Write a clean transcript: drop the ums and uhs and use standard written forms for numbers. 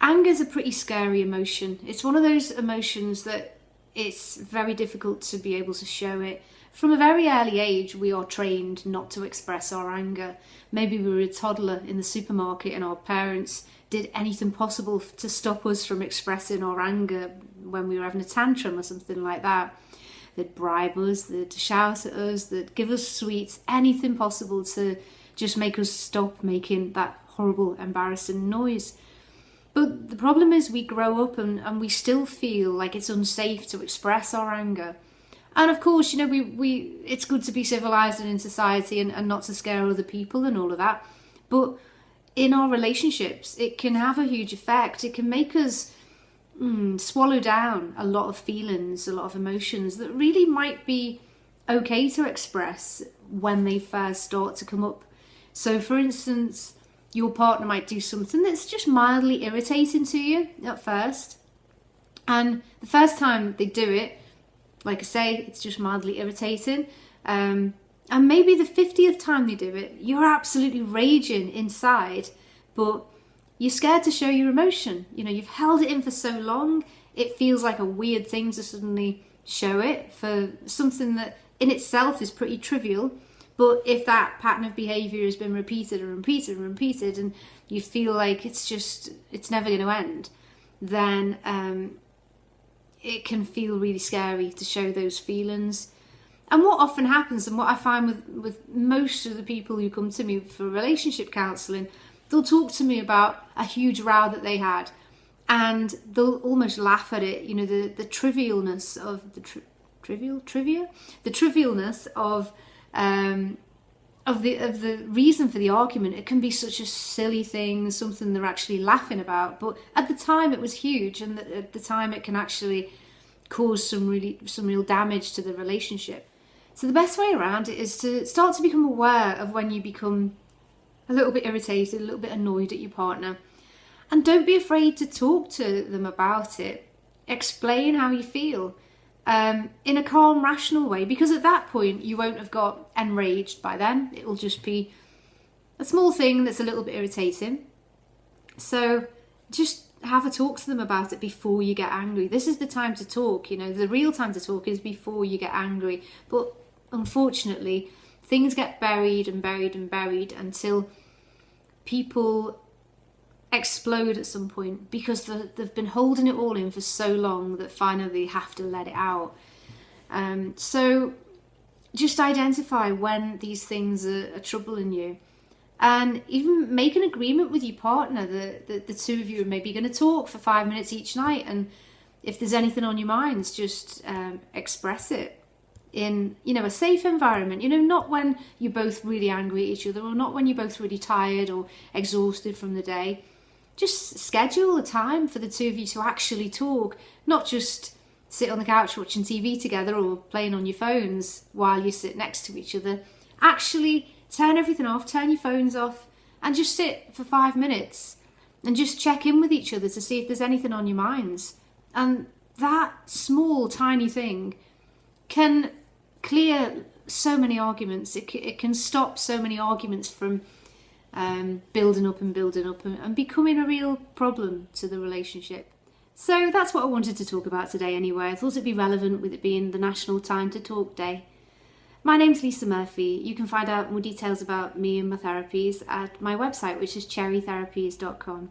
Anger is a pretty scary emotion. It's one of those emotions that it's very difficult to be able to show it. From a very early age, we are trained not to express our anger. Maybe we were a toddler in the supermarket and our parents did anything possible to stop us from expressing our anger when we were having a tantrum or something like that. They'd bribe us, they'd shout at us, they'd give us sweets, anything possible to just make us stop making that horrible, embarrassing noise. But the problem is we grow up and we still feel like it's unsafe to express our anger. And of course, we it's good to be civilized and in society and not to scare other people and all of that. But in our relationships, it can have a huge effect. It can make us swallow down a lot of feelings, a lot of emotions that really might be okay to express when they first start to come up. So for instance, your partner might do something that's just mildly irritating to you at first. And the first time they do it, like I say, it's just mildly irritating. And maybe the 50th time they do it, you're absolutely raging inside, but you're scared to show your emotion. You've held it in for so long, it feels like a weird thing to suddenly show it for something that in itself is pretty trivial. But if that pattern of behaviour has been repeated and repeated and repeated, and you feel like it's never going to end, then it can feel really scary to show those feelings. And what often happens, and what I find with most of the people who come to me for relationship counselling, they'll talk to me about a huge row that they had, and they'll almost laugh at it. The trivialness of the trivialness of the reason for the argument. It can be such a silly thing, something they're actually laughing about, but at the time it was huge, and at the time it can actually cause some real damage to the relationship. So the best way around it is to start to become aware of when you become a little bit irritated, a little bit annoyed at your partner. And don't be afraid to talk to them about it. Explain how you feel in a calm, rational way, because at that point you won't have got enraged by them. It will just be a small thing that's a little bit irritating. So just have a talk to them about it before you get angry. This is the time to talk. The real time to talk is before you get angry. But unfortunately, things get buried and buried and buried until people explode at some point, because they've been holding it all in for so long that finally they have to let it out. So just identify when these things are troubling you, and even make an agreement with your partner that the two of you are maybe going to talk for 5 minutes each night, and if there's anything on your minds, just express it in a safe environment. Not when you're both really angry at each other, or not when you're both really tired or exhausted from the day. Just schedule a time for the two of you to actually talk, not just sit on the couch watching TV together or playing on your phones while you sit next to each other. Actually turn everything off, turn your phones off, and just sit for 5 minutes and just check in with each other to see if there's anything on your minds. And that small, tiny thing can clear so many arguments. It can stop so many arguments from building up and becoming a real problem to the relationship. So that's what I wanted to talk about today anyway. I thought it'd be relevant with it being the National Time to Talk Day. My name's Lisa Murphy. You can find out more details about me and my therapies at my website, which is cherrytherapies.com.